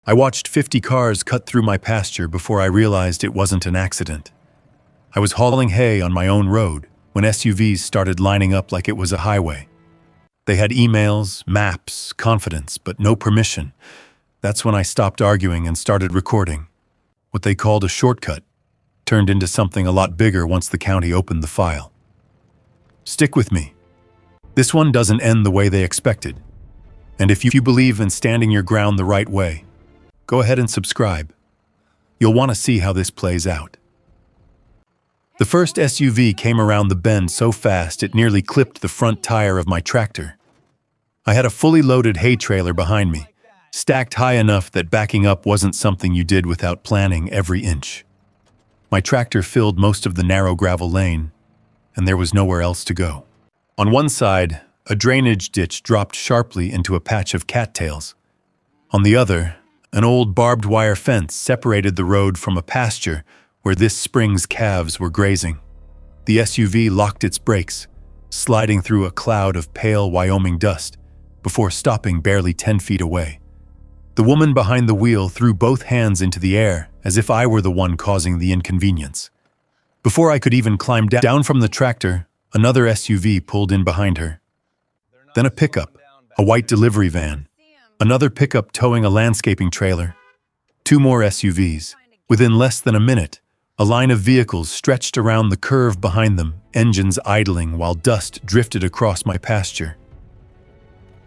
I watched 50 cars cut through my pasture before I realized it wasn't an accident. I was hauling hay on my own road when SUVs started lining up like it was a highway. They had emails, maps, confidence, but no permission. That's when I stopped arguing and started recording. What they called a shortcut turned into something a lot bigger once the county opened the file. Stick with me. This one doesn't end the way they expected. And if you believe in standing your ground the right way, go ahead and subscribe. You'll want to see how this plays out. The first SUV came around the bend so fast it nearly clipped the front tire of my tractor. I had a fully loaded hay trailer behind me, stacked high enough that backing up wasn't something you did without planning every inch. My tractor filled most of the narrow gravel lane, and there was nowhere else to go. On one side, a drainage ditch dropped sharply into a patch of cattails. On the other, an old barbed wire fence separated the road from a pasture where this spring's calves were grazing. The SUV locked its brakes, sliding through a cloud of pale Wyoming dust before stopping barely 10 feet away. The woman behind the wheel threw both hands into the air as if I were the one causing the inconvenience. Before I could even climb down from the tractor, another SUV pulled in behind her. Then a pickup, a white delivery van, another pickup towing a landscaping trailer, two more SUVs. Within less than a minute, a line of vehicles stretched around the curve behind them, engines idling while dust drifted across my pasture.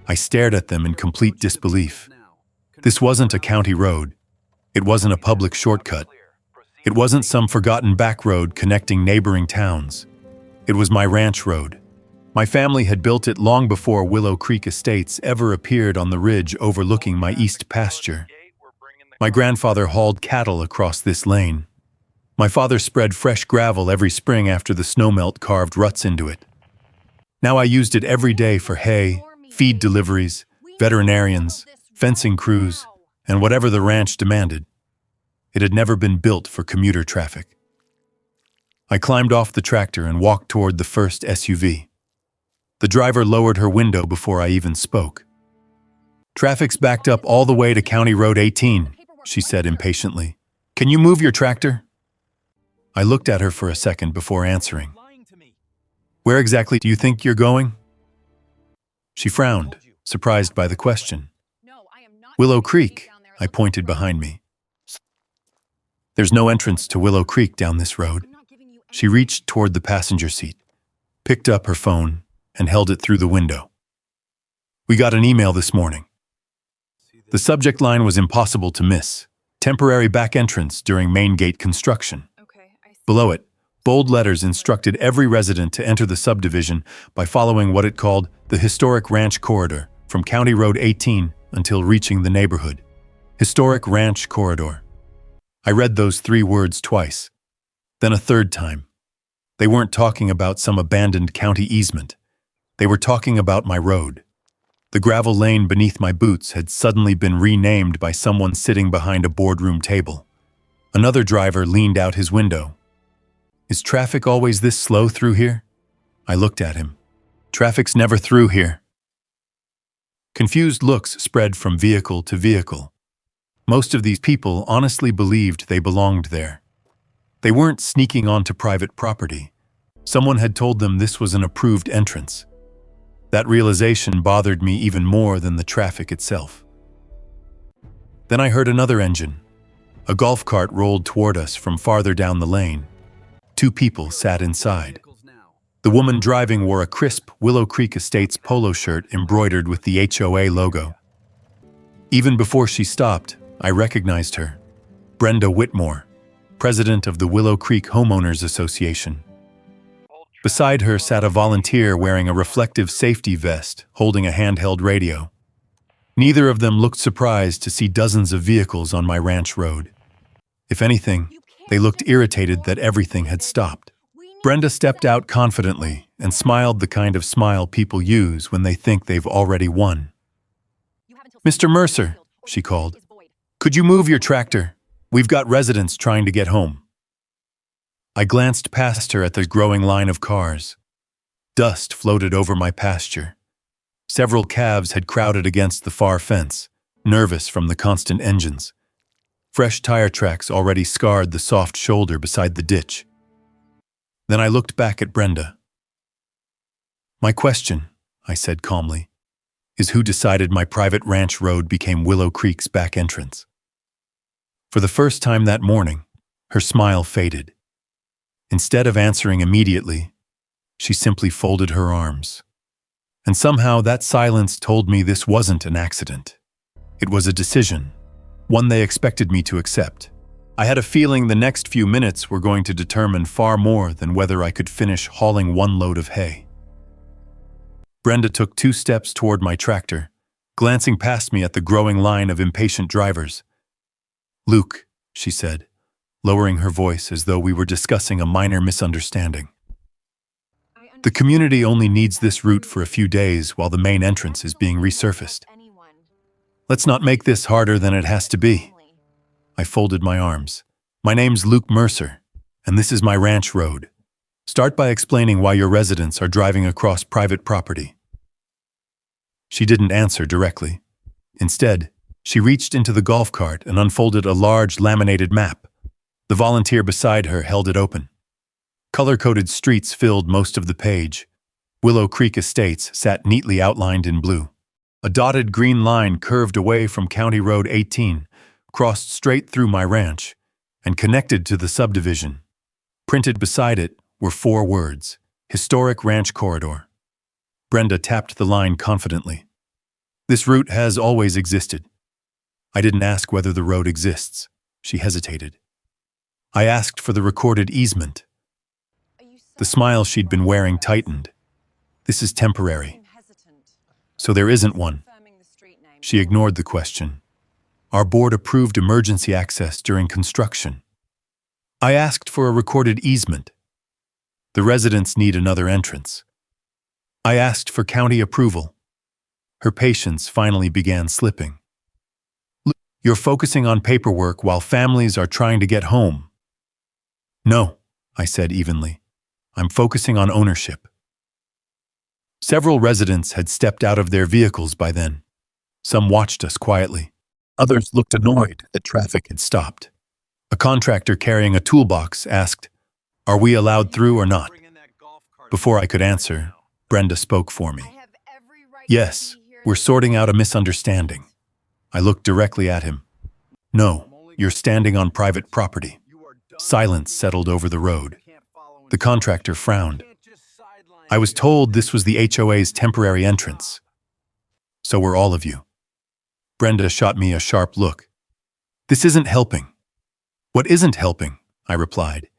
I stared at them in complete disbelief. This wasn't a county road. It wasn't a public shortcut. It wasn't some forgotten back road connecting neighboring towns. It was my ranch road. My family had built it long before Willow Creek Estates ever appeared on the ridge overlooking my east pasture. My grandfather hauled cattle across this lane. My father spread fresh gravel every spring after the snowmelt carved ruts into it. Now I used it every day for hay, feed deliveries, veterinarians, fencing crews, and whatever the ranch demanded. It had never been built for commuter traffic. I climbed off the tractor and walked toward the first SUV. The driver lowered her window before I even spoke. "Traffic's backed up all the way to County Road 18, she said impatiently. "Can you move your tractor?" I looked at her for a second before answering. "Where exactly do you think you're going?" She frowned, surprised by the question. "Willow Creek," I pointed behind me. "There's no entrance to Willow Creek down this road." She reached toward the passenger seat, picked up her phone, and held it through the window. "We got an email this morning." The subject line was impossible to miss. Temporary back entrance during main gate construction. Below it, bold letters instructed every resident to enter the subdivision by following what it called the Historic Ranch Corridor from County Road 18 until reaching the neighborhood. Historic Ranch Corridor. I read those 3 words twice, then a third time. They weren't talking about some abandoned county easement. They were talking about my road. The gravel lane beneath my boots had suddenly been renamed by someone sitting behind a boardroom table. Another driver leaned out his window. "Is traffic always this slow through here?" I looked at him. "Traffic's never through here." Confused looks spread from vehicle to vehicle. Most of these people honestly believed they belonged there. They weren't sneaking onto private property. Someone had told them this was an approved entrance. That realization bothered me even more than the traffic itself. Then I heard another engine. A golf cart rolled toward us from farther down the lane. 2 people sat inside. The woman driving wore a crisp Willow Creek Estates polo shirt embroidered with the HOA logo. Even before she stopped, I recognized her. Brenda Whitmore, president of the Willow Creek Homeowners Association. Beside her sat a volunteer wearing a reflective safety vest, holding a handheld radio. Neither of them looked surprised to see dozens of vehicles on my ranch road. If anything, they looked irritated that everything had stopped. Brenda stepped out confidently and smiled the kind of smile people use when they think they've already won. "Mr. Mercer," she called, "could you move your tractor? We've got residents trying to get home." I glanced past her at the growing line of cars. Dust floated over my pasture. Several calves had crowded against the far fence, nervous from the constant engines. Fresh tire tracks already scarred the soft shoulder beside the ditch. Then I looked back at Brenda. "My question," I said calmly, "is who decided my private ranch road became Willow Creek's back entrance?" For the first time that morning, her smile faded. Instead of answering immediately, she simply folded her arms. And somehow that silence told me this wasn't an accident. It was a decision, one they expected me to accept. I had a feeling the next few minutes were going to determine far more than whether I could finish hauling one load of hay. Brenda took 2 steps toward my tractor, glancing past me at the growing line of impatient drivers. "Luke," she said, lowering her voice as though we were discussing a minor misunderstanding. "The community only needs this route for a few days while the main entrance is being resurfaced. Let's not make this harder than it has to be." I folded my arms. "My name's Luke Mercer, and this is my ranch road. Start by explaining why your residents are driving across private property." She didn't answer directly. Instead, she reached into the golf cart and unfolded a large laminated map. The volunteer beside her held it open. Color-coded streets filled most of the page. Willow Creek Estates sat neatly outlined in blue. A dotted green line curved away from County Road 18, crossed straight through my ranch, and connected to the subdivision. Printed beside it were 4 words: Historic Ranch Corridor. Brenda tapped the line confidently. "This route has always existed." I didn't ask whether the road exists. She hesitated. "I asked for the recorded easement." The smile she'd been wearing tightened. "This is temporary." "So there isn't one?" She ignored the question. "Our board approved emergency access during construction." "I asked for a recorded easement." "The residents need another entrance." "I asked for county approval." Her patience finally began slipping. "Look, you're focusing on paperwork while families are trying to get home." "No," I said evenly. "I'm focusing on ownership." Several residents had stepped out of their vehicles by then. Some watched us quietly. Others looked annoyed that traffic had stopped. A contractor carrying a toolbox asked, "Are we allowed through or not?" Before I could answer, Brenda spoke for me. "Yes, we're sorting out a misunderstanding." I looked directly at him. "No, you're standing on private property." Silence settled over the road. The contractor frowned. "I was told this was the HOA's temporary entrance." "So were all of you." Brenda shot me a sharp look. "This isn't helping." "What isn't helping," I replied,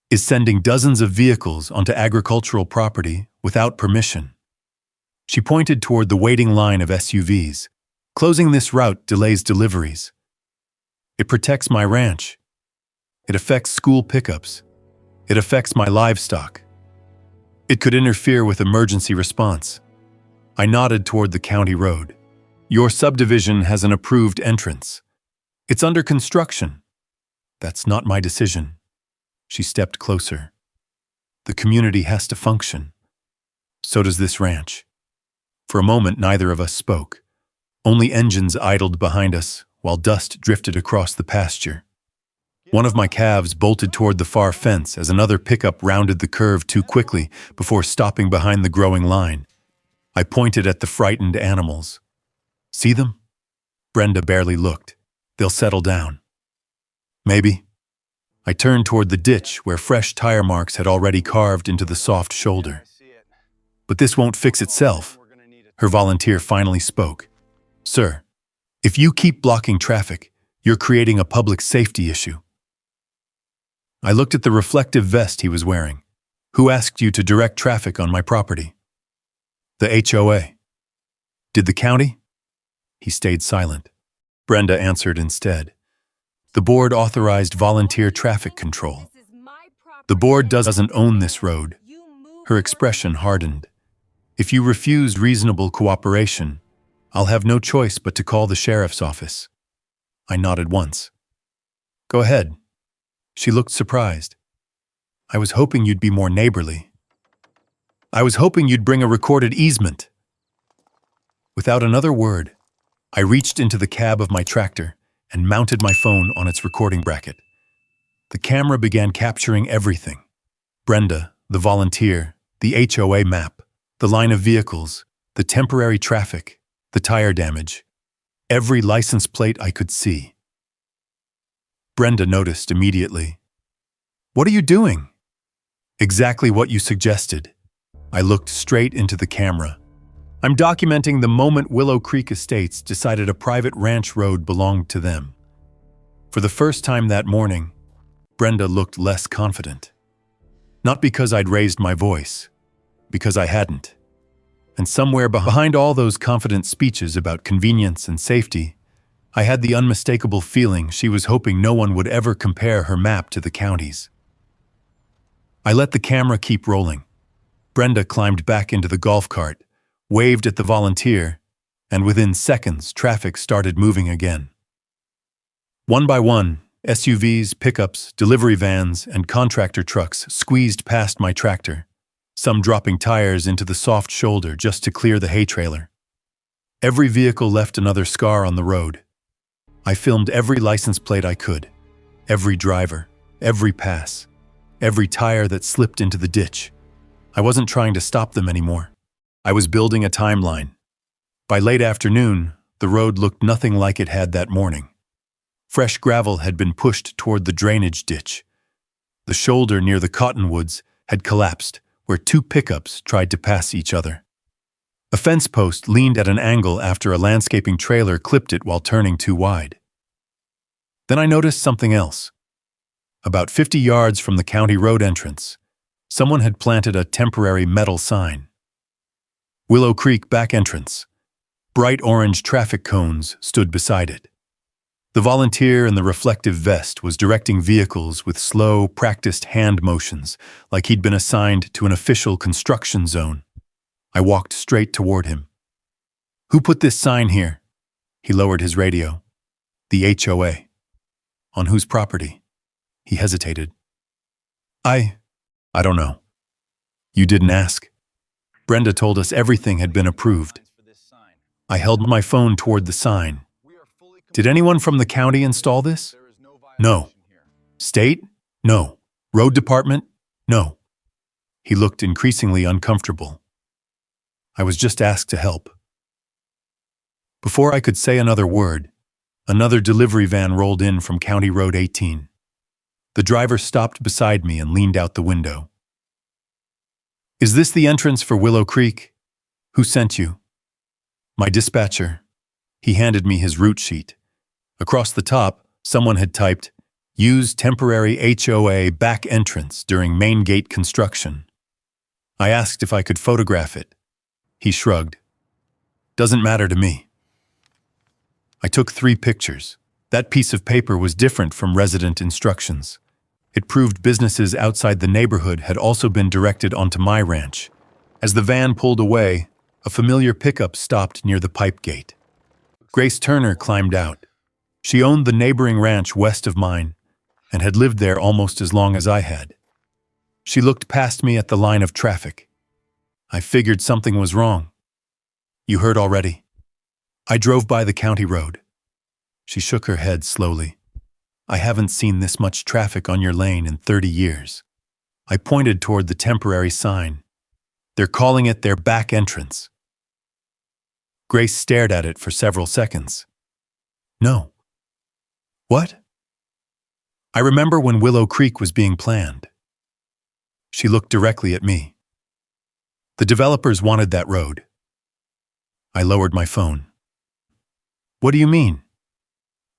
"is sending dozens of vehicles onto agricultural property without permission." She pointed toward the waiting line of SUVs. "Closing this route delays deliveries. It protects my ranch. It affects school pickups. It affects my livestock. It could interfere with emergency response." I nodded toward the county road. "Your subdivision has an approved entrance. It's under construction." "That's not my decision." She stepped closer. "The community has to function. So does this ranch." For a moment, neither of us spoke. Only engines idled behind us, while dust drifted across the pasture. One of my calves bolted toward the far fence as another pickup rounded the curve too quickly before stopping behind the growing line. I pointed at the frightened animals. "See them?" Brenda barely looked. "They'll settle down." "Maybe." I turned toward the ditch where fresh tire marks had already carved into the soft shoulder. "But this won't fix itself." Her volunteer finally spoke. "Sir, if you keep blocking traffic, you're creating a public safety issue." I looked at the reflective vest he was wearing. "Who asked you to direct traffic on my property?" "The HOA." "Did the county?" He stayed silent. Brenda answered instead. "The board authorized volunteer traffic control. The board doesn't own this road." Her expression hardened. "If you refuse reasonable cooperation, I'll have no choice but to call the sheriff's office." I nodded once. "Go ahead." She looked surprised. "I was hoping you'd be more neighborly." "I was hoping you'd bring a recorded easement." Without another word, I reached into the cab of my tractor and mounted my phone on its recording bracket. The camera began capturing everything. Brenda, the volunteer, the HOA map, the line of vehicles, the temporary traffic, the tire damage. Every license plate I could see. Brenda noticed immediately. "What are you doing?" "Exactly what you suggested." I looked straight into the camera. "I'm documenting the moment Willow Creek Estates decided a private ranch road belonged to them." For the first time that morning, Brenda looked less confident. Not because I'd raised my voice, because I hadn't. And somewhere behind all those confident speeches about convenience and safety, I had the unmistakable feeling she was hoping no one would ever compare her map to the county's. I let the camera keep rolling. Brenda climbed back into the golf cart, waved at the volunteer, and within seconds, traffic started moving again. One by one, SUVs, pickups, delivery vans, and contractor trucks squeezed past my tractor, some dropping tires into the soft shoulder just to clear the hay trailer. Every vehicle left another scar on the road. I filmed every license plate I could, every driver, every pass, every tire that slipped into the ditch. I wasn't trying to stop them anymore. I was building a timeline. By late afternoon, the road looked nothing like it had that morning. Fresh gravel had been pushed toward the drainage ditch. The shoulder near the cottonwoods had collapsed, where two pickups tried to pass each other. A fence post leaned at an angle after a landscaping trailer clipped it while turning too wide. Then I noticed something else. About 50 yards from the county road entrance, someone had planted a temporary metal sign. Willow Creek back entrance. Bright orange traffic cones stood beside it. The volunteer in the reflective vest was directing vehicles with slow, practiced hand motions, like he'd been assigned to an official construction zone. I walked straight toward him. "Who put this sign here?" He lowered his radio. "The HOA." "On whose property?" He hesitated. I don't know." "You didn't ask?" Brenda told us everything had been approved. I held my phone toward the sign. "Did anyone from the county install this?" "No." "State?" "No." "Road department?" "No." He looked increasingly uncomfortable. I was just asked to help. Before I could say another word, another delivery van rolled in from County Road 18. The driver stopped beside me and leaned out the window. "Is this the entrance for Willow Creek? Who sent you?" "My dispatcher." He handed me his route sheet. Across the top, someone had typed, "Use temporary HOA back entrance during main gate construction." I asked if I could photograph it. He shrugged. "Doesn't matter to me." I took 3 pictures. That piece of paper was different from resident instructions. It proved businesses outside the neighborhood had also been directed onto my ranch. As the van pulled away, a familiar pickup stopped near the pipe gate. Grace Turner climbed out. She owned the neighboring ranch west of mine and had lived there almost as long as I had. She looked past me at the line of traffic. I figured something was wrong. "You heard already?" "I drove by the county road." She shook her head slowly. "I haven't seen this much traffic on your lane in 30 years. I pointed toward the temporary sign. "They're calling it their back entrance." Grace stared at it for several seconds. "No." "What?" "I remember when Willow Creek was being planned." She looked directly at me. "The developers wanted that road." I lowered my phone. "What do you mean?"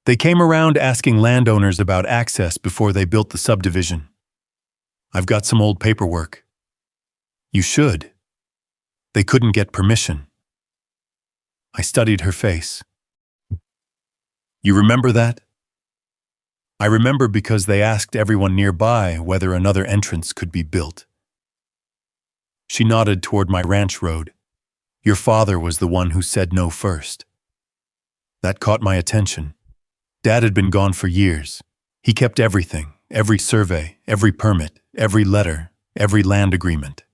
"They came around asking landowners about access before they built the subdivision." "I've got some old paperwork." "You should." "They couldn't get permission." I studied her face. "You remember that?" "I remember because they asked everyone nearby whether another entrance could be built." She nodded toward my ranch road. "Your father was the one who said no first." That caught my attention. Dad had been gone for years. He kept everything, every survey, every permit, every letter, every land agreement.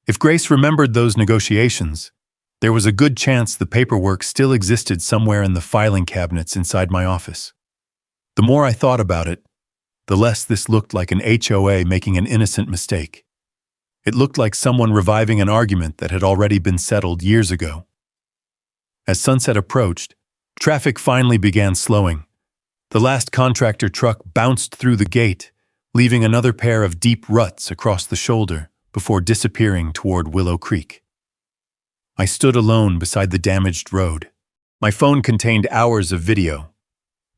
If Grace remembered those negotiations, There was a good chance the paperwork still existed somewhere in the filing cabinets inside my office. The more I thought about it, the less this looked like an HOA making an innocent mistake. It looked like someone reviving an argument that had already been settled years ago. As sunset approached, traffic finally began slowing. The last contractor truck bounced through the gate, leaving another pair of deep ruts across the shoulder before disappearing toward Willow Creek. I stood alone beside the damaged road. My phone contained hours of video,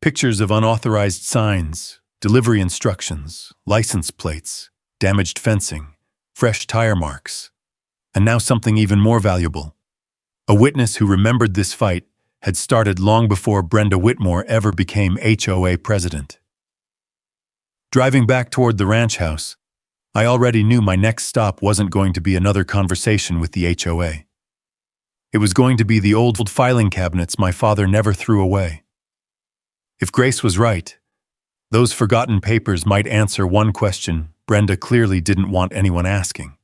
pictures of unauthorized signs, delivery instructions, license plates, damaged fencing, fresh tire marks, and now something even more valuable. A witness who remembered this fight had started long before Brenda Whitmore ever became HOA president. Driving back toward the ranch house, I already knew my next stop wasn't going to be another conversation with the HOA. It was going to be the old filing cabinets my father never threw away. If Grace was right, those forgotten papers might answer one question Brenda clearly didn't want anyone asking.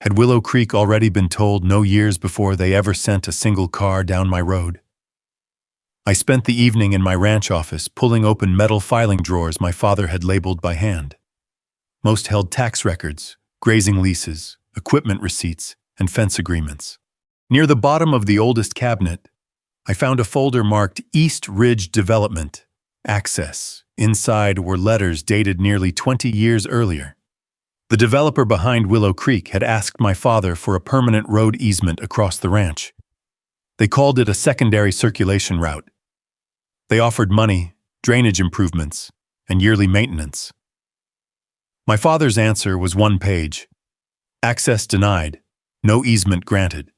Had Willow Creek already been told no years before they ever sent a single car down my road? I spent the evening in my ranch office pulling open metal filing drawers my father had labeled by hand. Most held tax records, grazing leases, equipment receipts, and fence agreements. Near the bottom of the oldest cabinet, I found a folder marked East Ridge Development, Access. Inside were letters dated nearly 20 years earlier. The developer behind Willow Creek had asked my father for a permanent road easement across the ranch. They called it a secondary circulation route. They offered money, drainage improvements, and yearly maintenance. My father's answer was one page. Access denied, no easement granted.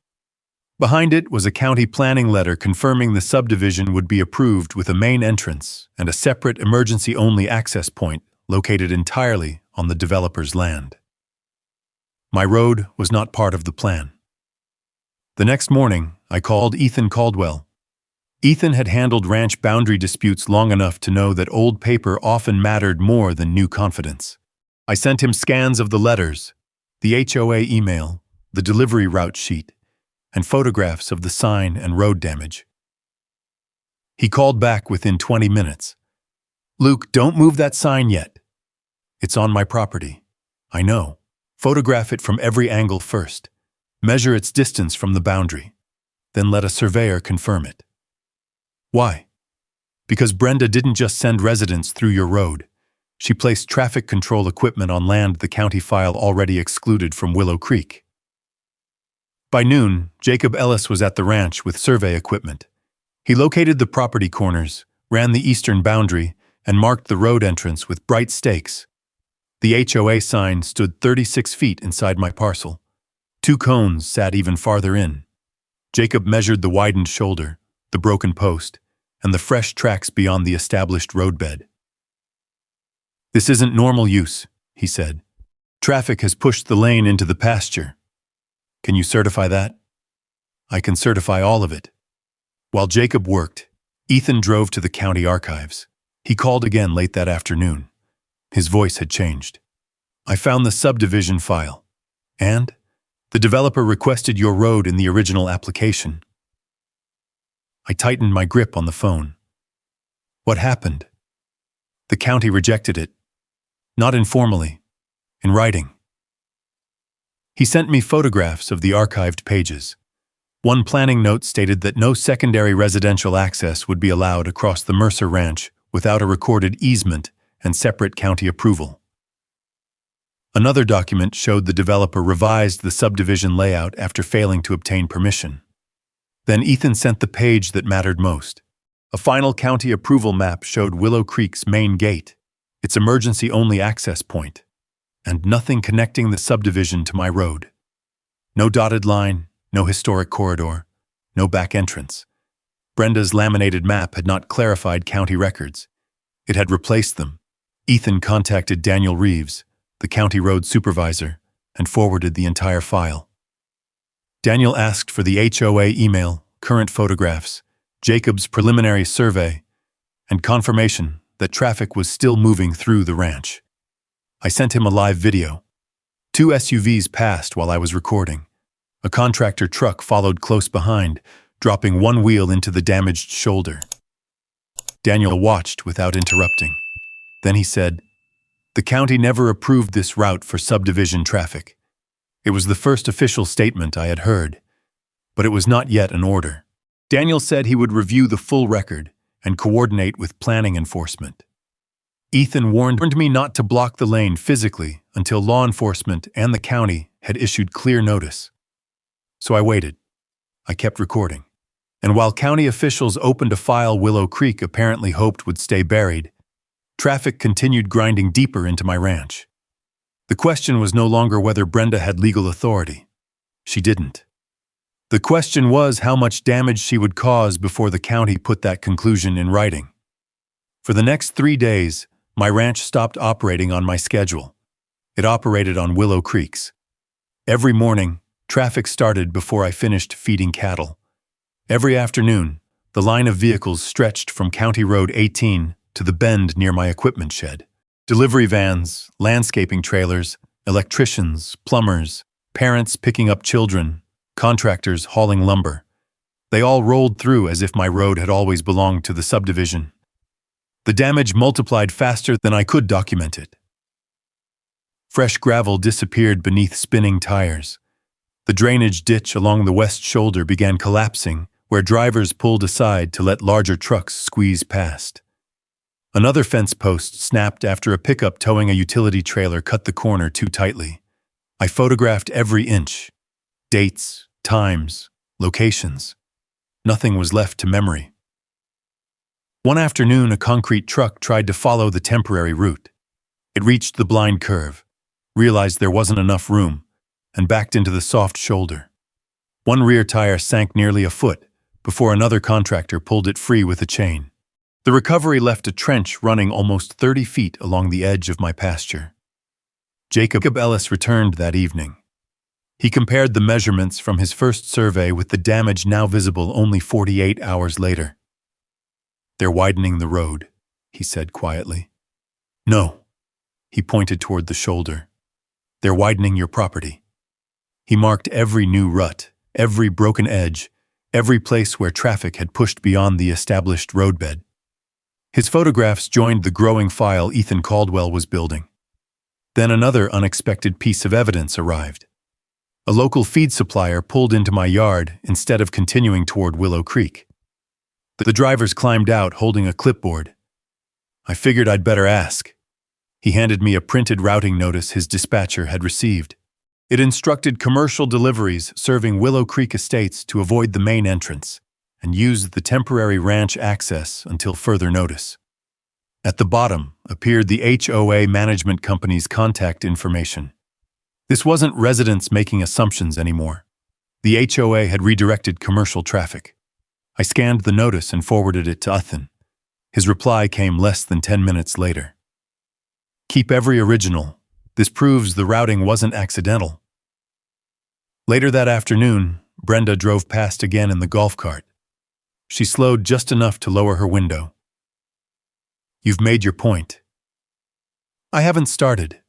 Behind it was a county planning letter confirming the subdivision would be approved with a main entrance and a separate emergency-only access point located entirely on the developer's land. My road was not part of the plan. The next morning, I called Ethan Caldwell. Ethan had handled ranch boundary disputes long enough to know that old paper often mattered more than new confidence. I sent him scans of the letters, the HOA email, the delivery route sheet, and photographs of the sign and road damage. He called back within 20 minutes. "Luke, don't move that sign yet. It's on my property. I know. Photograph it from every angle first. Measure its distance from the boundary. Then let a surveyor confirm it." Why? Because Brenda didn't just send residents through your road. She placed traffic control equipment on land the county file already excluded from Willow Creek. By noon, Jacob Ellis was at the ranch with survey equipment. He located the property corners, ran the eastern boundary, and marked the road entrance with bright stakes. The HOA sign stood 36 feet inside my parcel. 2 cones sat even farther in. Jacob measured the widened shoulder, the broken post, and the fresh tracks beyond the established roadbed. "This isn't normal use," he said. "Traffic has pushed the lane into the pasture. Can you certify that?" "I can certify all of it." While Jacob worked, Ethan drove to the county archives. He called again late that afternoon. His voice had changed. "I found the subdivision file. And? The developer requested your road in the original application." I tightened my grip on the phone. "What happened?" "The county rejected it. Not informally. In writing." He sent me photographs of the archived pages. One planning note stated that no secondary residential access would be allowed across the Mercer Ranch without a recorded easement and separate county approval. Another document showed the developer revised the subdivision layout after failing to obtain permission. Then Ethan sent the page that mattered most. A final county approval map showed Willow Creek's main gate, its emergency-only access point, and nothing connecting the subdivision to my road. No dotted line, no historic corridor, no back entrance. Brenda's laminated map had not clarified county records. It had replaced them. Ethan contacted Daniel Reeves, the county road supervisor, and forwarded the entire file. Daniel asked for the HOA email, current photographs, Jacob's preliminary survey, and confirmation that traffic was still moving through the ranch. I sent him a live video. 2 SUVs passed while I was recording. A contractor truck followed close behind, dropping one wheel into the damaged shoulder. Daniel watched without interrupting. Then he said, "The county never approved this route for subdivision traffic." It was the first official statement I had heard, but it was not yet an order. Daniel said he would review the full record and coordinate with planning enforcement. Ethan warned me not to block the lane physically until law enforcement and the county had issued clear notice. So I waited. I kept recording. And while county officials opened a file Willow Creek apparently hoped would stay buried, traffic continued grinding deeper into my ranch. The question was no longer whether Brenda had legal authority. She didn't. The question was how much damage she would cause before the county put that conclusion in writing. For the next 3 days, my ranch stopped operating on my schedule. It operated on Willow Creek's. Every morning, traffic started before I finished feeding cattle. Every afternoon, the line of vehicles stretched from County Road 18 to the bend near my equipment shed. Delivery vans, landscaping trailers, electricians, plumbers, parents picking up children, contractors hauling lumber. They all rolled through as if my road had always belonged to the subdivision. The damage multiplied faster than I could document it. Fresh gravel disappeared beneath spinning tires. The drainage ditch along the west shoulder began collapsing, where drivers pulled aside to let larger trucks squeeze past. Another fence post snapped after a pickup towing a utility trailer cut the corner too tightly. I photographed every inch. Dates, times, locations. Nothing was left to memory. One afternoon, a concrete truck tried to follow the temporary route. It reached the blind curve, realized there wasn't enough room, and backed into the soft shoulder. One rear tire sank nearly a foot before another contractor pulled it free with a chain. The recovery left a trench running almost 30 feet along the edge of my pasture. Jacob Ellis returned that evening. He compared the measurements from his first survey with the damage now visible only 48 hours later. "They're widening the road," he said quietly. "No." He pointed toward the shoulder. "They're widening your property." He marked every new rut, every broken edge, every place where traffic had pushed beyond the established roadbed. His photographs joined the growing file Ethan Caldwell was building. Then another unexpected piece of evidence arrived. A local feed supplier pulled into my yard instead of continuing toward Willow Creek. The drivers climbed out holding a clipboard. I figured I'd better ask. He handed me a printed routing notice his dispatcher had received. It instructed commercial deliveries serving Willow Creek estates to avoid the main entrance and use the temporary ranch access until further notice. At the bottom appeared the HOA management company's contact information. This wasn't residents making assumptions anymore. The HOA had redirected commercial traffic. I scanned the notice and forwarded it to Ethan. His reply came less than 10 minutes later. "Keep every original. This proves the routing wasn't accidental." Later that afternoon, Brenda drove past again in the golf cart. She slowed just enough to lower her window. "You've made your point." "I haven't started."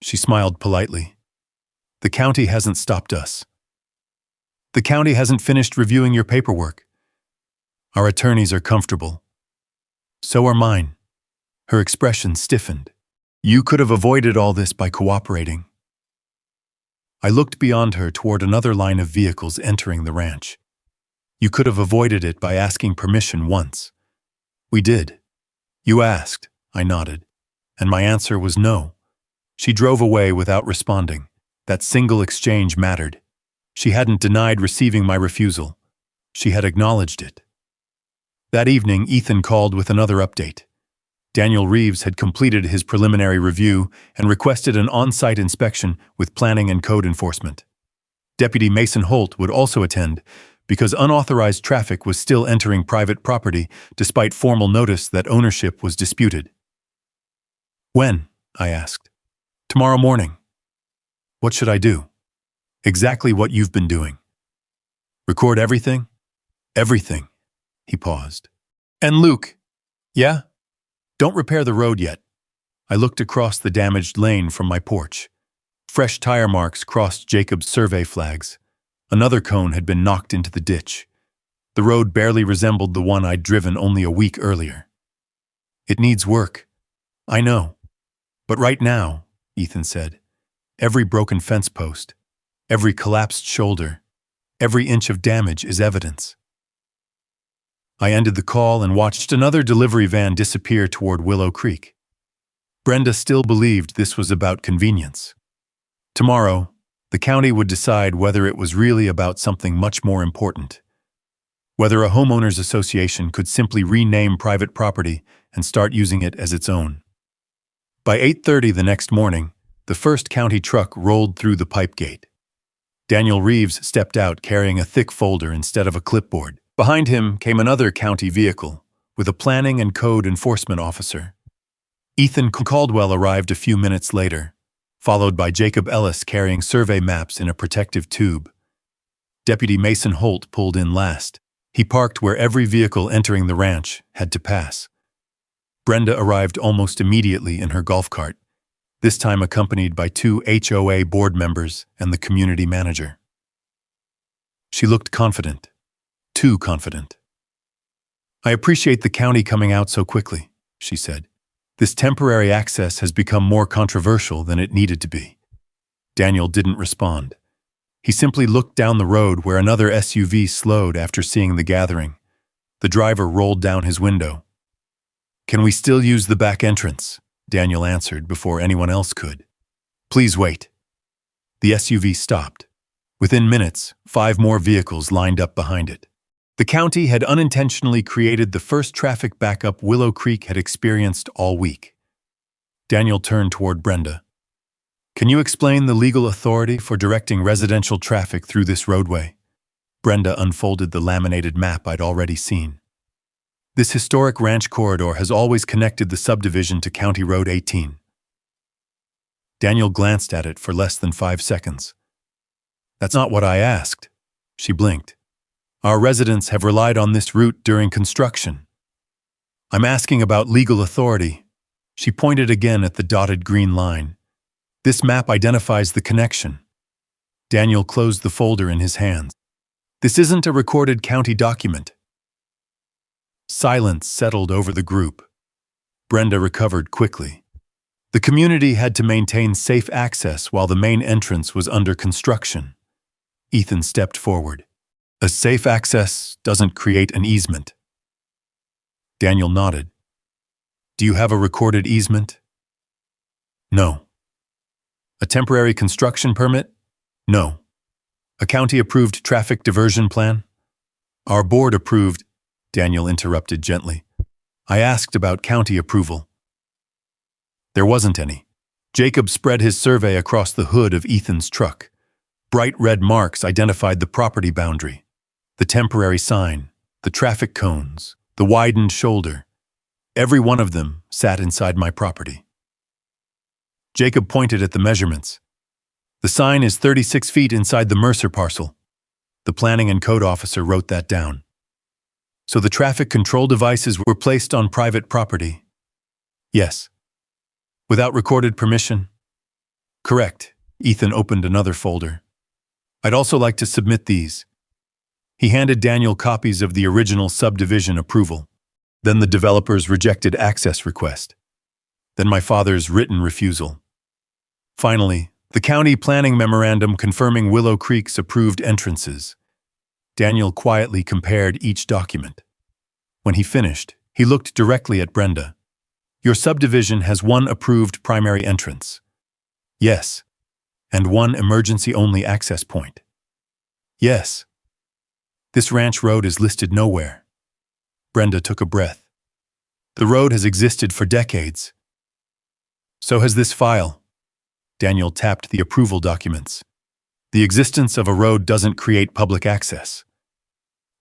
She smiled politely. "The county hasn't stopped us." "The county hasn't finished reviewing your paperwork." "Our attorneys are comfortable." "So are mine." Her expression stiffened. "You could have avoided all this by cooperating." I looked beyond her toward another line of vehicles entering the ranch. "You could have avoided it by asking permission once." "We did." "You asked," I nodded, and my answer was no. She drove away without responding. That single exchange mattered. She hadn't denied receiving my refusal. She had acknowledged it. That evening, Ethan called with another update. Daniel Reeves had completed his preliminary review and requested an on-site inspection with planning and code enforcement. Deputy Mason Holt would also attend because unauthorized traffic was still entering private property despite formal notice that ownership was disputed. "When?" I asked. "Tomorrow morning." "What should I do?" "Exactly what you've been doing." "Record everything?" "Everything." He paused. "And Luke?" "Yeah?" "Don't repair the road yet." I looked across the damaged lane from my porch. Fresh tire marks crossed Jacob's survey flags. Another cone had been knocked into the ditch. The road barely resembled the one I'd driven only a week earlier. It needs work. I know. But right now, Ethan said, every broken fence post, every collapsed shoulder, every inch of damage is evidence. I ended the call and watched another delivery van disappear toward Willow Creek. Brenda still believed this was about convenience. Tomorrow, the county would decide whether it was really about something much more important. Whether a homeowners association could simply rename private property and start using it as its own. By 8:30 the next morning, the first county truck rolled through the pipe gate. Daniel Reeves stepped out carrying a thick folder instead of a clipboard. Behind him came another county vehicle, with a planning and code enforcement officer. Ethan Caldwell arrived a few minutes later, followed by Jacob Ellis carrying survey maps in a protective tube. Deputy Mason Holt pulled in last. He parked where every vehicle entering the ranch had to pass. Brenda arrived almost immediately in her golf cart, this time accompanied by 2 HOA board members and the community manager. She looked confident, too confident. "I appreciate the county coming out so quickly," she said. "This temporary access has become more controversial than it needed to be." Daniel didn't respond. He simply looked down the road where another SUV slowed after seeing the gathering. The driver rolled down his window. "Can we still use the back entrance?" Daniel answered before anyone else could. "Please wait." The SUV stopped. Within minutes, 5 more vehicles lined up behind it. The county had unintentionally created the first traffic backup Willow Creek had experienced all week. Daniel turned toward Brenda. "Can you explain the legal authority for directing residential traffic through this roadway?" Brenda unfolded the laminated map I'd already seen. "This historic ranch corridor has always connected the subdivision to County Road 18. Daniel glanced at it for less than 5 seconds. "That's not what I asked." She blinked. "Our residents have relied on this route during construction. I'm asking about legal authority." She pointed again at the dotted green line. "This map identifies the connection." Daniel closed the folder in his hands. "This isn't a recorded county document." Silence settled over the group. Brenda recovered quickly. The community had to maintain safe access while the main entrance was under construction. Ethan stepped forward. "A safe access doesn't create an easement." Daniel nodded. "Do you have a recorded easement?" "No." "A temporary construction permit?" "No." "A county-approved traffic diversion plan?" "Our board approved," Daniel interrupted gently. "I asked about county approval." There wasn't any. Jacob spread his survey across the hood of Ethan's truck. Bright red marks identified the property boundary. The temporary sign, the traffic cones, the widened shoulder. Every one of them sat inside my property. Jacob pointed at the measurements. "The sign is 36 feet inside the Mercer parcel." The planning and code officer wrote that down. "So the traffic control devices were placed on private property?" "Yes." "Without recorded permission?" "Correct." Ethan opened another folder. "I'd also like to submit these." He handed Daniel copies of the original subdivision approval. Then the developer's rejected access request. Then my father's written refusal. Finally, the county planning memorandum confirming Willow Creek's approved entrances. Daniel quietly compared each document. When he finished, he looked directly at Brenda. "Your subdivision has 1 approved primary entrance." "Yes." "And 1 emergency-only access point." "Yes." "This ranch road is listed nowhere." Brenda took a breath. "The road has existed for decades." "So has this file." Daniel tapped the approval documents. "The existence of a road doesn't create public access."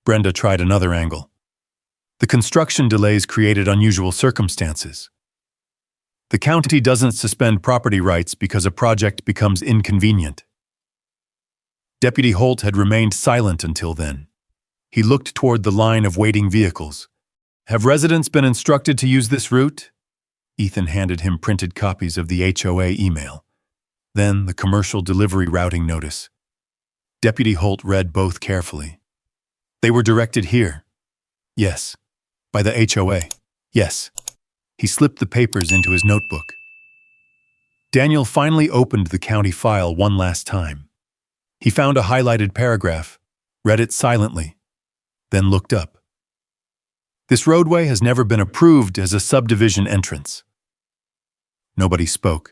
Brenda tried another angle. "The construction delays created unusual circumstances." "The county doesn't suspend property rights because a project becomes inconvenient." Deputy Holt had remained silent until then. He looked toward the line of waiting vehicles. "Have residents been instructed to use this route?" Ethan handed him printed copies of the HOA email. Then the commercial delivery routing notice. Deputy Holt read both carefully. They were directed here. Yes. By the HOA. Yes. He slipped the papers into his notebook. Daniel finally opened the county file one last time. He found a highlighted paragraph, read it silently, then looked up. This roadway has never been approved as a subdivision entrance. Nobody spoke.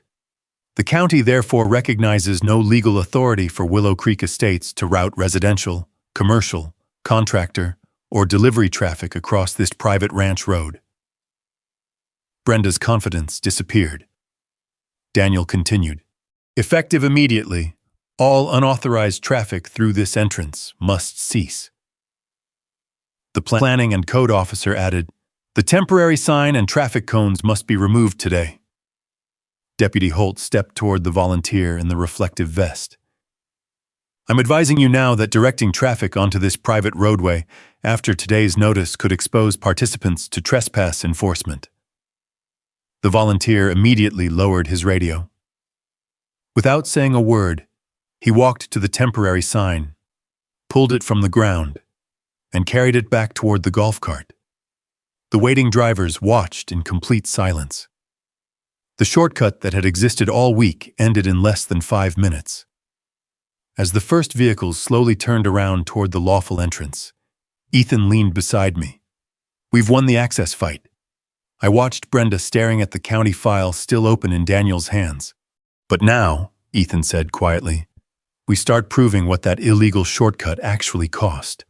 The county therefore recognizes no legal authority for Willow Creek Estates to route residential, commercial, contractor, or delivery traffic across this private ranch road. Brenda's confidence disappeared. Daniel continued. Effective immediately, all unauthorized traffic through this entrance must cease. The planning and code officer added, the temporary sign and traffic cones must be removed today. Deputy Holt stepped toward the volunteer in the reflective vest. I'm advising you now that directing traffic onto this private roadway after today's notice could expose participants to trespass enforcement. The volunteer immediately lowered his radio. Without saying a word, he walked to the temporary sign, pulled it from the ground, and carried it back toward the golf cart. The waiting drivers watched in complete silence. The shortcut that had existed all week ended in less than 5 minutes. As the first vehicles slowly turned around toward the lawful entrance, Ethan leaned beside me. We've won the access fight. I watched Brenda staring at the county file still open in Daniel's hands. But now, Ethan said quietly, we start proving what that illegal shortcut actually cost.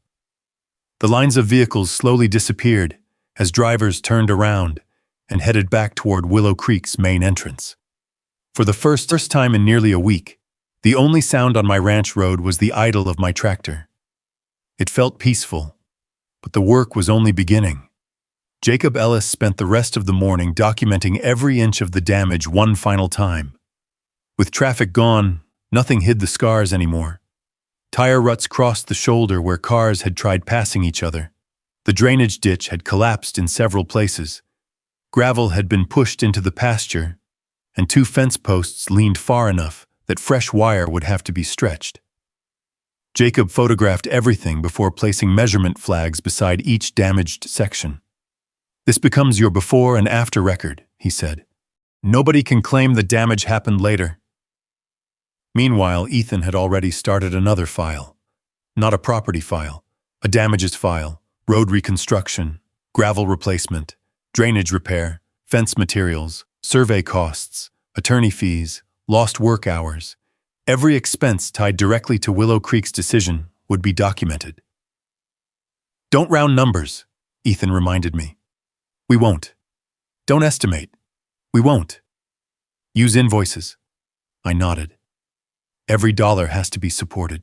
The lines of vehicles slowly disappeared as drivers turned around and headed back toward Willow Creek's main entrance. For the first time in nearly a week, the only sound on my ranch road was the idle of my tractor. It felt peaceful, but the work was only beginning. Jacob Ellis spent the rest of the morning documenting every inch of the damage one final time. With traffic gone, nothing hid the scars anymore. Tire ruts crossed the shoulder where cars had tried passing each other. The drainage ditch had collapsed in several places. Gravel had been pushed into the pasture, and 2 fence posts leaned far enough that fresh wire would have to be stretched. Jacob photographed everything before placing measurement flags beside each damaged section. This becomes your before and after record, he said. Nobody can claim the damage happened later. Meanwhile, Ethan had already started another file. Not a property file, a damages file, road reconstruction, gravel replacement, drainage repair, fence materials, survey costs, attorney fees, lost work hours. Every expense tied directly to Willow Creek's decision would be documented. Don't round numbers, Ethan reminded me. We won't. Don't estimate. We won't. Use invoices. I nodded. Every dollar has to be supported.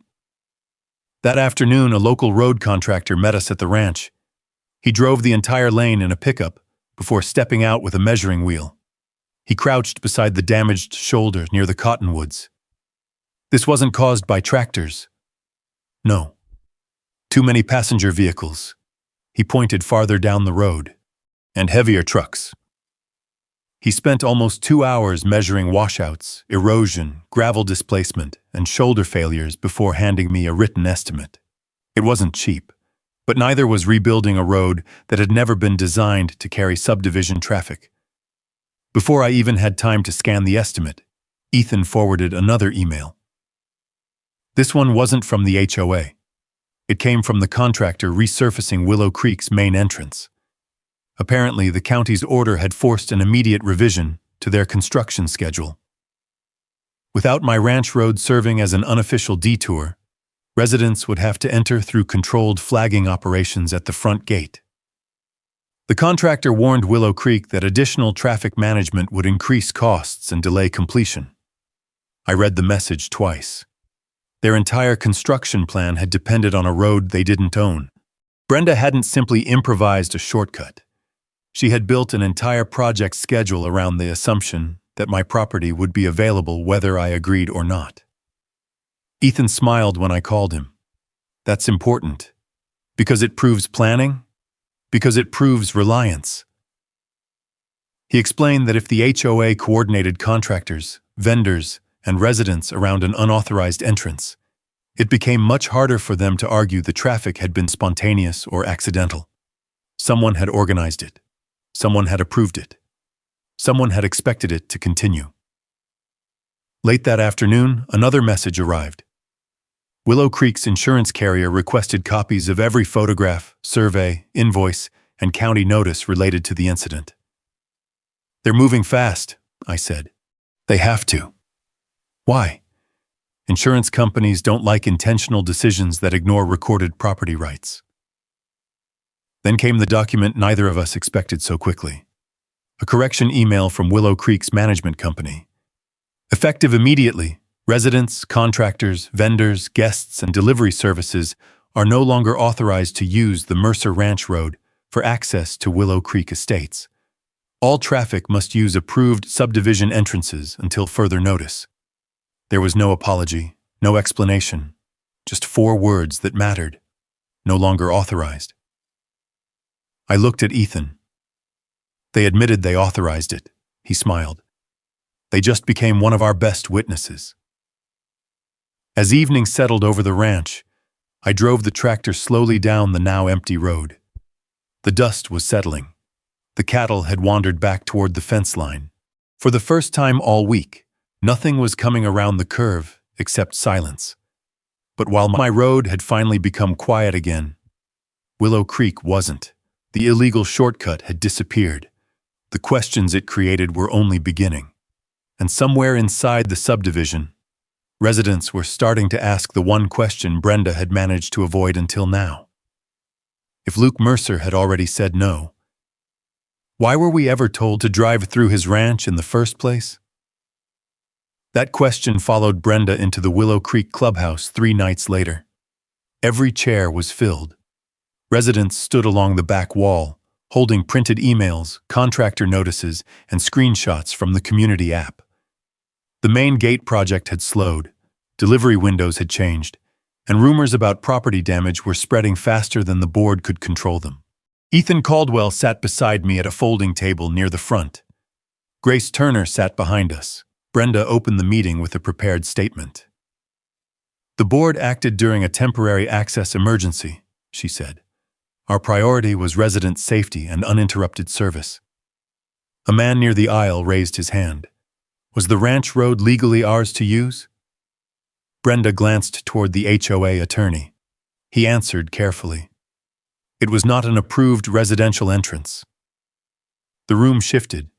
That afternoon, a local road contractor met us at the ranch. He drove the entire lane in a pickup before stepping out with a measuring wheel. He crouched beside the damaged shoulder near the cottonwoods. This wasn't caused by tractors. No. Too many passenger vehicles. He pointed farther down the road. And heavier trucks. He spent almost 2 hours measuring washouts, erosion, gravel displacement, and shoulder failures before handing me a written estimate. It wasn't cheap, but neither was rebuilding a road that had never been designed to carry subdivision traffic. Before I even had time to scan the estimate, Ethan forwarded another email. This one wasn't from the HOA. It came from the contractor resurfacing Willow Creek's main entrance. Apparently, the county's order had forced an immediate revision to their construction schedule. Without my ranch road serving as an unofficial detour, residents would have to enter through controlled flagging operations at the front gate. The contractor warned Willow Creek that additional traffic management would increase costs and delay completion. I read the message twice. Their entire construction plan had depended on a road they didn't own. Brenda hadn't simply improvised a shortcut. She had built an entire project schedule around the assumption that my property would be available whether I agreed or not. Ethan smiled when I called him. That's important. Because it proves planning. Because it proves reliance. He explained that if the HOA coordinated contractors, vendors, and residents around an unauthorized entrance, It became much harder for them to argue the traffic had been spontaneous or accidental. Someone had organized it. Someone had approved it. Someone had expected it to continue. Late that afternoon, another message arrived. Willow Creek's insurance carrier requested copies of every photograph, survey, invoice, and county notice related to the incident. "They're moving fast," I said. "They have to." "Why?" "Insurance companies don't like intentional decisions that ignore recorded property rights." Then came the document neither of us expected so quickly. A correction email from Willow Creek's management company. Effective immediately, residents, contractors, vendors, guests, and delivery services are no longer authorized to use the Mercer Ranch Road for access to Willow Creek Estates. All traffic must use approved subdivision entrances until further notice. There was no apology, no explanation, just 4 words that mattered. No longer authorized. I looked at Ethan. "They admitted they authorized it," he smiled. "They just became one of our best witnesses." As evening settled over the ranch, I drove the tractor slowly down the now empty road. The dust was settling. The cattle had wandered back toward the fence line. For the first time all week, nothing was coming around the curve except silence. But while my road had finally become quiet again, Willow Creek wasn't. The illegal shortcut had disappeared. The questions it created were only beginning. And somewhere inside the subdivision, residents were starting to ask the one question Brenda had managed to avoid until now. If Luke Mercer had already said no, why were we ever told to drive through his ranch in the first place? That question followed Brenda into the Willow Creek clubhouse 3 nights later. Every chair was filled. Residents stood along the back wall, holding printed emails, contractor notices, and screenshots from the community app. The main gate project had slowed, delivery windows had changed, and rumors about property damage were spreading faster than the board could control them. Ethan Caldwell sat beside me at a folding table near the front. Grace Turner sat behind us. Brenda opened the meeting with a prepared statement. "The board acted during a temporary access emergency," she said. "Our priority was resident safety and uninterrupted service." A man near the aisle raised his hand. "Was the ranch road legally ours to use?" Brenda glanced toward the HOA attorney. He answered carefully. "It was not an approved residential entrance." The room shifted,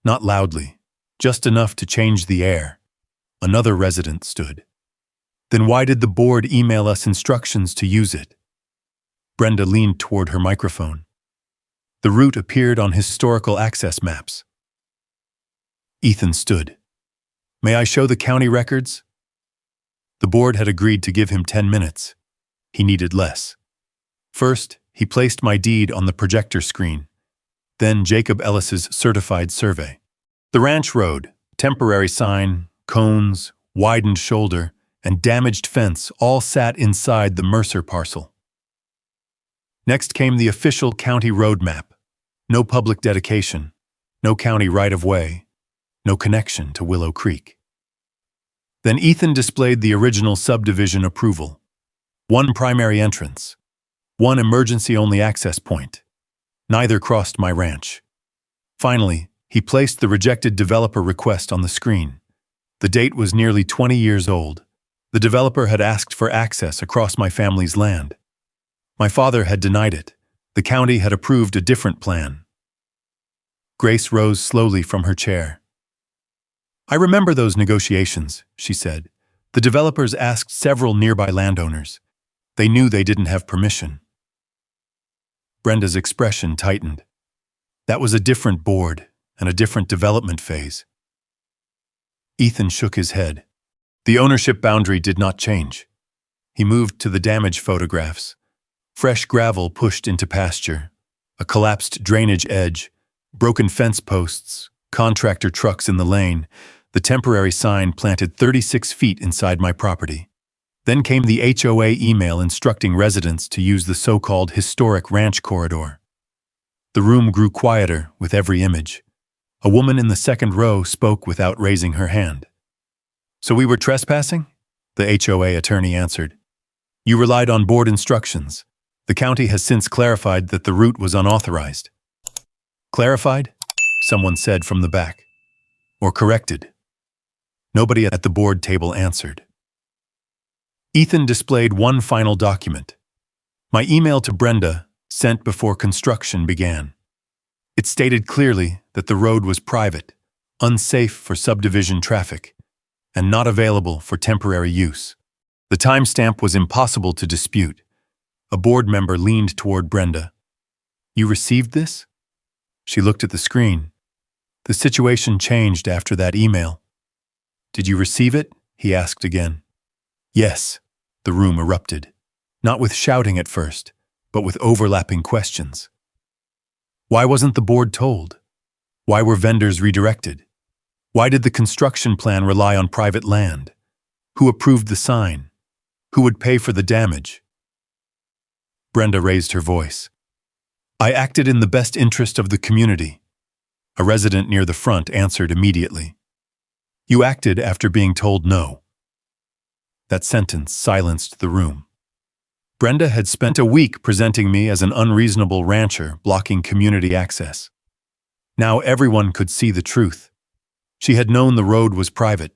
not loudly, just enough to change the air. Another resident stood. "Then why did the board email us instructions to use it?" Brenda leaned toward her microphone. The route appeared on historical access maps. Ethan stood. "May I show the county records?" The board had agreed to give him 10 minutes. He needed less. First, he placed my deed on the projector screen. Then Jacob Ellis's certified survey. The ranch road, temporary sign, cones, widened shoulder, and damaged fence all sat inside the Mercer parcel. Next came the official county road map. No public dedication, no county right-of-way, no connection to Willow Creek. Then Ethan displayed the original subdivision approval. 1 primary entrance, 1 emergency-only access point. Neither crossed my ranch. Finally, he placed the rejected developer request on the screen. The date was nearly 20 years old. The developer had asked for access across my family's land. My father had denied it. The county had approved a different plan. Grace rose slowly from her chair. "I remember those negotiations," she said. "The developers asked several nearby landowners. They knew they didn't have permission." Brenda's expression tightened. That was a different board and a different development phase. Ethan shook his head. The ownership boundary did not change. He moved to the damage photographs. Fresh gravel pushed into pasture, a collapsed drainage edge, broken fence posts, contractor trucks in the lane, the temporary sign planted 36 feet inside my property. Then came the HOA email instructing residents to use the so-called historic ranch corridor. The room grew quieter with every image. A woman in the second row spoke without raising her hand. "So we were trespassing?" the HOA attorney answered. You relied on board instructions. The county has since clarified that the route was unauthorized. Clarified? Someone said from the back. Or corrected? Nobody at the board table answered. Ethan displayed one final document. My email to Brenda, sent before construction began. It stated clearly that the road was private, unsafe for subdivision traffic, and not available for temporary use. The timestamp was impossible to dispute. A board member leaned toward Brenda. You received this? She looked at the screen. The situation changed after that email. Did you receive it? He asked again. Yes, the room erupted. Not with shouting at first, but with overlapping questions. Why wasn't the board told? Why were vendors redirected? Why did the construction plan rely on private land? Who approved the sign? Who would pay for the damage? Brenda raised her voice. I acted in the best interest of the community. A resident near the front answered immediately. You acted after being told no. That sentence silenced the room. Brenda had spent a week presenting me as an unreasonable rancher blocking community access. Now everyone could see the truth. She had known the road was private.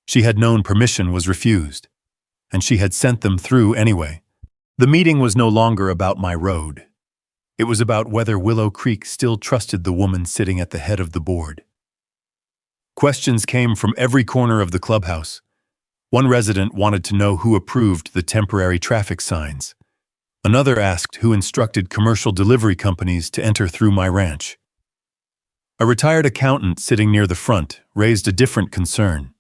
She had known permission was refused. And she had sent them through anyway. The meeting was no longer about my road. It was about whether Willow Creek still trusted the woman sitting at the head of the board. Questions came from every corner of the clubhouse. One resident wanted to know who approved the temporary traffic signs. Another asked who instructed commercial delivery companies to enter through my ranch. A retired accountant sitting near the front raised a different concern.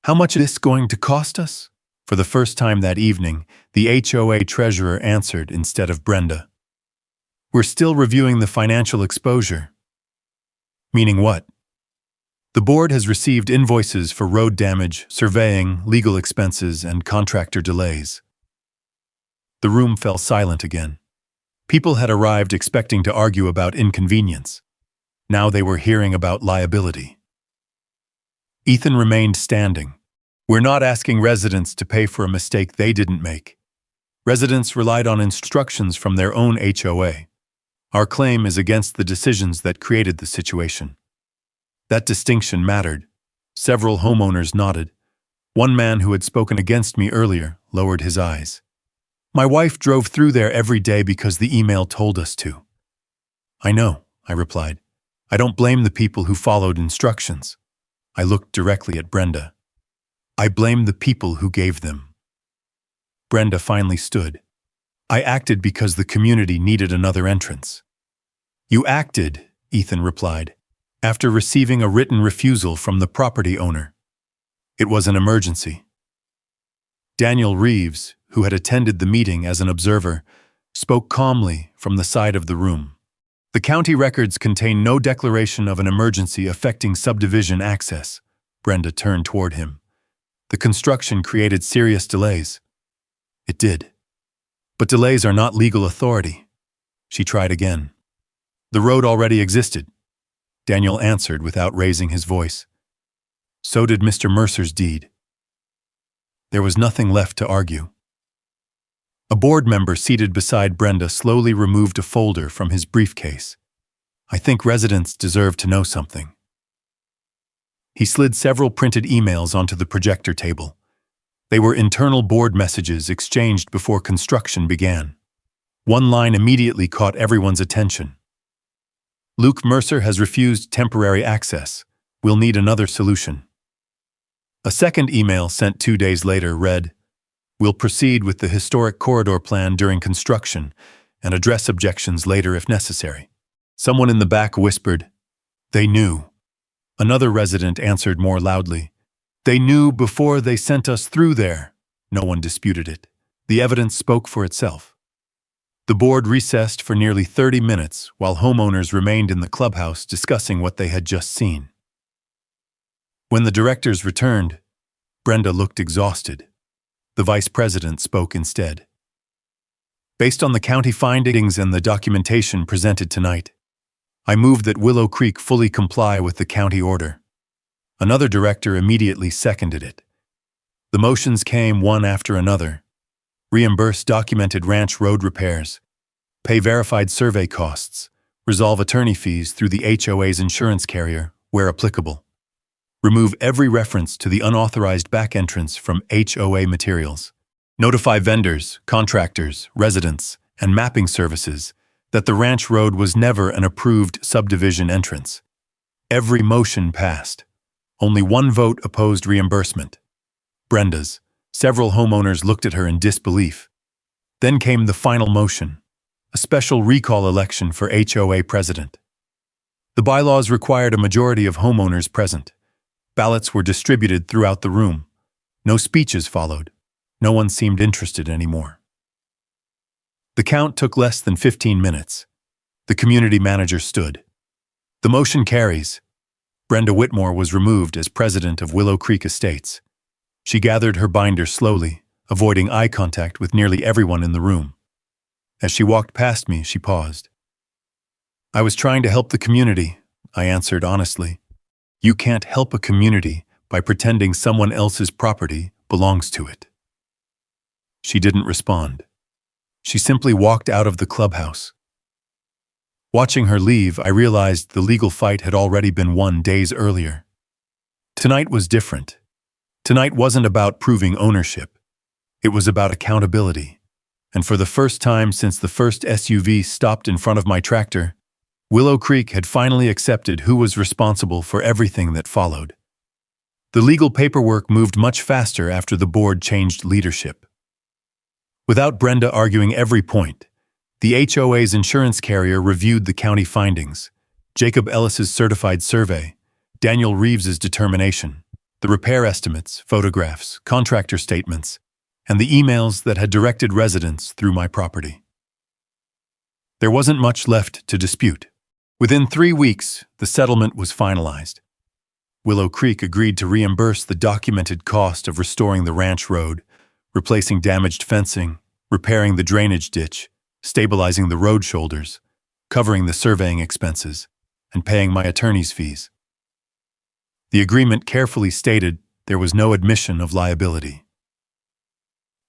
How much is this going to cost us? For the first time that evening, the HOA treasurer answered instead of Brenda. We're still reviewing the financial exposure. Meaning what? The board has received invoices for road damage, surveying, legal expenses, and contractor delays. The room fell silent again. People had arrived expecting to argue about inconvenience. Now they were hearing about liability. Ethan remained standing. We're not asking residents to pay for a mistake they didn't make. Residents relied on instructions from their own HOA. Our claim is against the decisions that created the situation. That distinction mattered. Several homeowners nodded. One man who had spoken against me earlier lowered his eyes. My wife drove through there every day because the email told us to. I know, I replied. I don't blame the people who followed instructions. I looked directly at Brenda. I blame the people who gave them. Brenda finally stood. I acted because the community needed another entrance. You acted, Ethan replied, after receiving a written refusal from the property owner. It was an emergency. Daniel Reeves, who had attended the meeting as an observer, spoke calmly from the side of the room. The county records contain no declaration of an emergency affecting subdivision access. Brenda turned toward him. The construction created serious delays. It did. But delays are not legal authority. She tried again. The road already existed. Daniel answered without raising his voice. So did Mr. Mercer's deed. There was nothing left to argue. A board member seated beside Brenda slowly removed a folder from his briefcase. I think residents deserve to know something. He slid several printed emails onto the projector table. They were internal board messages exchanged before construction began. One line immediately caught everyone's attention. Luke Mercer has refused temporary access. We'll need another solution. A second email sent 2 days later read, We'll proceed with the historic corridor plan during construction and address objections later if necessary. Someone in the back whispered, They knew. Another resident answered more loudly, They knew before they sent us through there. No one disputed it. The evidence spoke for itself. The board recessed for nearly 30 minutes while homeowners remained in the clubhouse discussing what they had just seen. When the directors returned, Brenda looked exhausted. The vice president spoke instead. Based on the county findings and the documentation presented tonight, I move that Willow Creek fully comply with the county order. Another director immediately seconded it. The motions came one after another. reimburse documented ranch road repairs, pay verified survey costs, resolve attorney fees through the HOA's insurance carrier, where applicable. Remove every reference to the unauthorized back entrance from HOA materials. Notify vendors, contractors, residents, and mapping services that the ranch road was never an approved subdivision entrance. Every motion passed. Only one vote opposed reimbursement. Brenda's. Several homeowners looked at her in disbelief. Then came the final motion, a special recall election for HOA president. The bylaws required a majority of homeowners present. Ballots were distributed throughout the room. No speeches followed. No one seemed interested anymore. The count took less than 15 minutes. The community manager stood. The motion carries. Brenda Whitmore was removed as president of Willow Creek Estates. She gathered her binder slowly, avoiding eye contact with nearly everyone in the room. As she walked past me, she paused. "I was trying to help the community," I answered honestly. "You can't help a community by pretending someone else's property belongs to it." She didn't respond. She simply walked out of the clubhouse. Watching her leave, I realized the legal fight had already been won days earlier. Tonight was different. Tonight wasn't about proving ownership. It was about accountability. And for the first time since the first SUV stopped in front of my tractor, Willow Creek had finally accepted who was responsible for everything that followed. The legal paperwork moved much faster after the board changed leadership. Without Brenda arguing every point, the HOA's insurance carrier reviewed the county findings, Jacob Ellis's certified survey, Daniel Reeves's determination, the repair estimates, photographs, contractor statements, and the emails that had directed residents through my property. There wasn't much left to dispute. Within 3 weeks, the settlement was finalized. Willow Creek agreed to reimburse the documented cost of restoring the ranch road, replacing damaged fencing, repairing the drainage ditch, stabilizing the road shoulders, covering the surveying expenses, and paying my attorney's fees. The agreement carefully stated there was no admission of liability.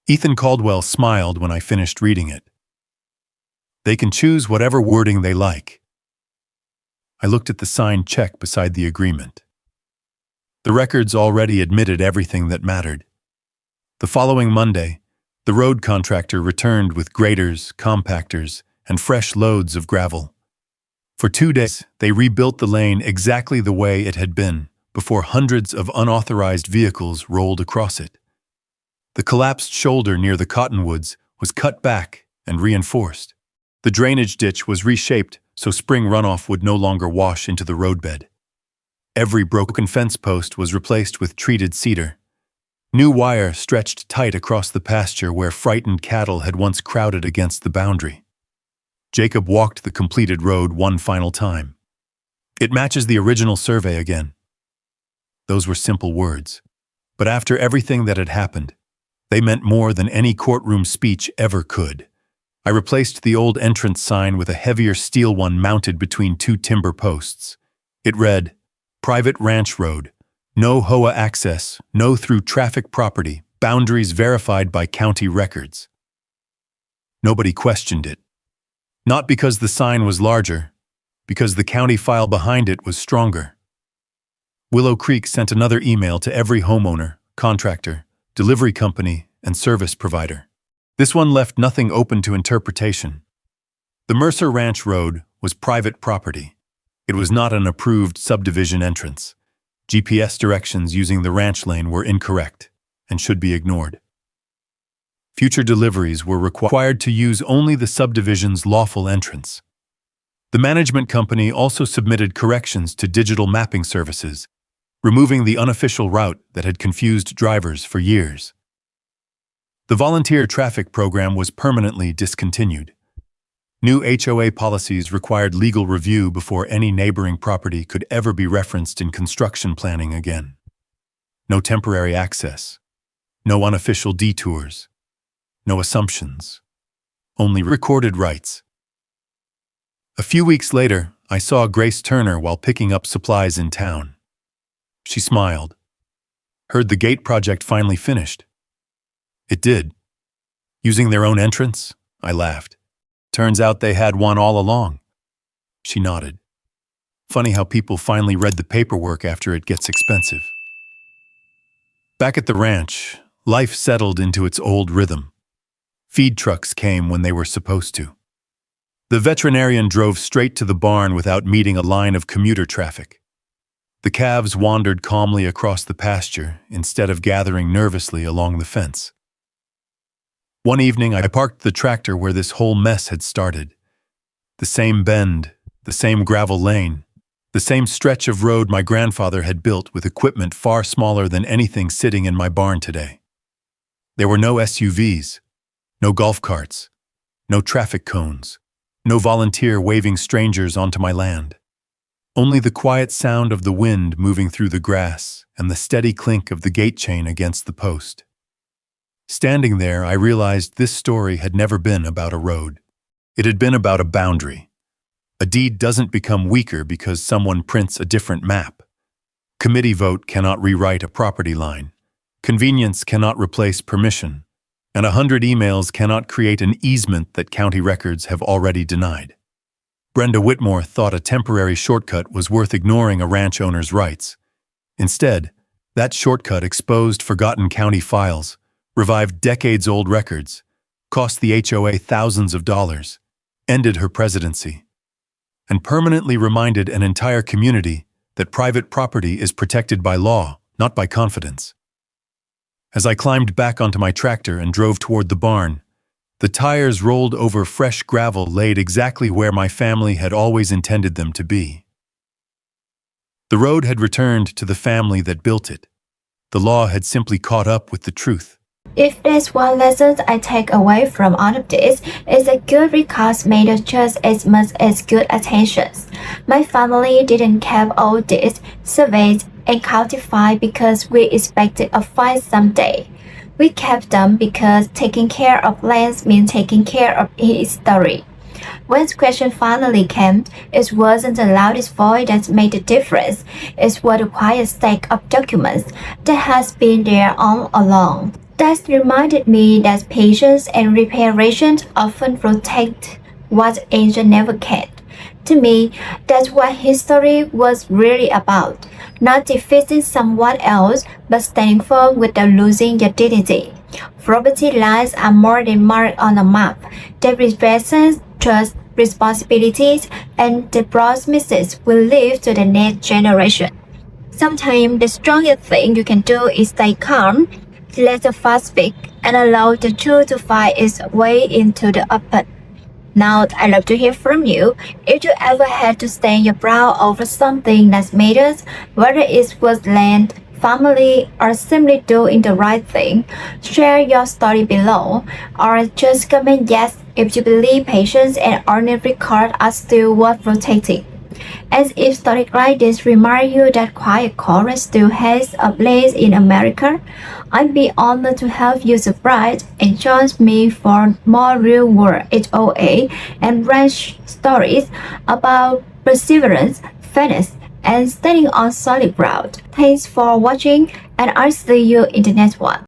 Ethan Caldwell smiled when I finished reading it. They can choose whatever wording they like. I looked at the signed check beside the agreement. The records already admitted everything that mattered. The following Monday, the road contractor returned with graders, compactors, and fresh loads of gravel. For 2 days, they rebuilt the lane exactly the way it had been before hundreds of unauthorized vehicles rolled across it. The collapsed shoulder near the cottonwoods was cut back and reinforced. The drainage ditch was reshaped so spring runoff would no longer wash into the roadbed. Every broken fence post was replaced with treated cedar. New wire stretched tight across the pasture where frightened cattle had once crowded against the boundary. Jacob walked the completed road one final time. "It matches the original survey again." Those were simple words, but after everything that had happened, they meant more than any courtroom speech ever could. I replaced the old entrance sign with a heavier steel one mounted between 2 timber posts. It read, "Private Ranch Road. No HOA access, no through traffic property, boundaries verified by county records." Nobody questioned it. Not because the sign was larger, because the county file behind it was stronger. Willow Creek sent another email to every homeowner, contractor, delivery company, and service provider. This one left nothing open to interpretation. The Mercer Ranch Road was private property. It was not an approved subdivision entrance. GPS directions using the ranch lane were incorrect and should be ignored. Future deliveries were required to use only the subdivision's lawful entrance. The management company also submitted corrections to digital mapping services, removing the unofficial route that had confused drivers for years. The volunteer traffic program was permanently discontinued. New HOA policies required legal review before any neighboring property could ever be referenced in construction planning again. No temporary access. No unofficial detours. No assumptions. Only recorded rights. A few weeks later, I saw Grace Turner while picking up supplies in town. She smiled. "Heard the gate project finally finished." "It did. Using their own entrance? I laughed. Turns out they had one all along. She nodded. Funny how people finally read the paperwork after it gets expensive. Back at the ranch, life settled into its old rhythm. Feed trucks came when they were supposed to. The veterinarian drove straight to the barn without meeting a line of commuter traffic. The calves wandered calmly across the pasture instead of gathering nervously along the fence. One evening, I parked the tractor where this whole mess had started. The same bend, the same gravel lane, the same stretch of road my grandfather had built with equipment far smaller than anything sitting in my barn today. There were no SUVs, no golf carts, no traffic cones, no volunteer waving strangers onto my land. Only the quiet sound of the wind moving through the grass and the steady clink of the gate chain against the post. Standing there, I realized this story had never been about a road. It had been about a boundary. A deed doesn't become weaker because someone prints a different map. Committee vote cannot rewrite a property line. Convenience cannot replace permission. And 100 emails cannot create an easement that county records have already denied. Brenda Whitmore thought a temporary shortcut was worth ignoring a ranch owner's rights. Instead, that shortcut exposed forgotten county files, revived decades-old records, cost the HOA thousands of dollars, ended her presidency, and permanently reminded an entire community that private property is protected by law, not by confidence. As I climbed back onto my tractor and drove toward the barn, the tires rolled over fresh gravel laid exactly where my family had always intended them to be. The road had returned to the family that built it. The law had simply caught up with the truth. If there's one lesson I take away from all of this, it's that good records matter just as much as good attentions. My family didn't keep all these surveys and codified because we expected a fight someday. We kept them because taking care of lands means taking care of history. When the question finally came, it wasn't the loudest voice that made the difference. It was the quiet stack of documents that has been there all along. That reminded me that patience and reparation often protect what ancient never can. To me, that's what history was really about. Not defeating someone else, but standing firm without losing your dignity. Property lines are more than marks on a map. They represent trust, responsibilities, and the promises will live to the next generation. Sometimes the strongest thing you can do is stay calm, let the facts speak, and allow the truth to find its way into the open. Now, I'd love to hear from you. If you ever had to stand your ground over something that matters, whether it was land, family, or simply doing the right thing, share your story below, or just comment yes if you believe patience and honest record are still worth protecting. As if stories like this remind you that quiet courage still has a place in America, I'd be honored to help you subscribe and join me for more real-world HOA and ranch stories about perseverance, fairness, and standing on solid ground. Thanks for watching, and I'll see you in the next one.